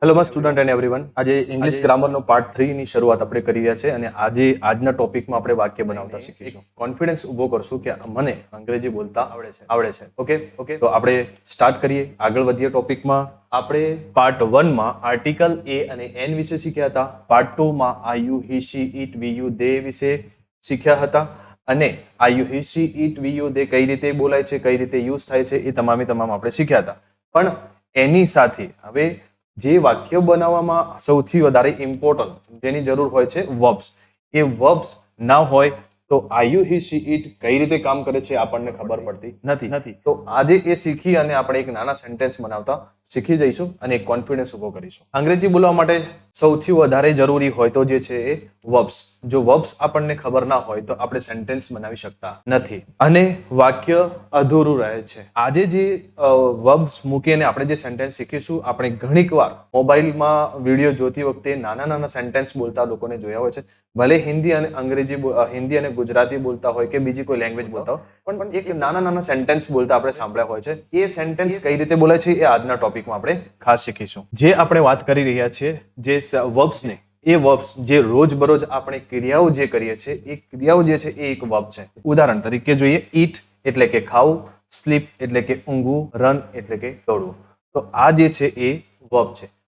Hello my student and everyone. આજે English ગ્રામરનો part 3 ની શરૂઆત આપણે કરી રહ્યા છે અને આજના ટોપિકમાં આપણે વાક્ય બનાવતા શીખીશું. કોન્ફિડન્સ ઉભો કરશું કે મને અંગ્રેજી બોલતા આવડે છે. ઓકે તો આપણે સ્ટાર્ટ કરીએ, આગળ વધીએ ટોપિકમાં. આપણે પાર્ટ 1 માં આર્ટિકલ એ અને એન વિશે શીખ્યા હતા. પાર્ટ 2 માં I you, he, she, it, we, you, they વિશે શીખ્યા હતા અને I you, he, she, it, we, you, they કઈ રીતે બોલાય છે, કઈ રીતે યુઝ થાય છે, એ તમામ આપણે શીખ્યા હતા. પણ એની સાથે હવે જે વાક્ય બનાવવામાં સૌથી વધારે ઇમ્પોર્ટન્ટ જેની જરૂર હોય છે વર્બ્સ. એ વર્બ્સ ના હોય તો આઈ યુ, હી, શી, ઇટ કઈ રીતે કામ કરે છે આપણને ખબર પડતી નથી. તો આજે એ શીખી અને આપણે એક નાના સેન્ટેન્સ બનાવતા શીખી જઈશું અને એક કોન્ફિડન્સ ઉભો કરીશું. અંગ્રેજી બોલવા માટે સૌથી વધારે જરૂરી હોય તો જે છે એ વર્બ્સ. જો વર્બ્સ આપણને ખબર ના હોય તો આપણે સેન્ટેન્સ બનાવી શકતા નથી અને વાક્ય અધૂરું રહે છે. આજે જે વર્બ્સ મૂકીને આપણે જે સેન્ટેન્સ શીખીશું, આપણે ઘણીક વાર મોબાઈલમાં વિડીયો જોતી વખતે નાના સેન્ટેન્સ બોલતા લોકોને જોયા હોય છે. ભલે હિન્દી અને હિન્દી અને ગુજરાતી બોલતા હોય કે બીજી કોઈ લેંગ્વેજ બોલતા હોય, પણ એક નાના સેન્ટેન્સ બોલતા આપણે સાંભળ્યા હોય છે. એ સેન્ટેન્સ કઈ રીતે બોલાય છે એ આજના ટોપિકમાં આપણે ખાસ શીખીશું. જે આપણે વાત કરી રહ્યા છીએ જે વર્બ્સને, એ વર્બ્સ જે રોજબરોજ આપણે ક્રિયાઓ જે કરીએ છીએ એ ક્રિયાઓ જે છે એ એક વર્બ છે. ઉદાહરણ તરીકે જોઈએ, ઈટ એટલે કે ખાવું, સ્લીપ એટલે કે ઊંઘવું, રન એટલે કે દોડવું. તો આ જે છે એ વર્બ છે.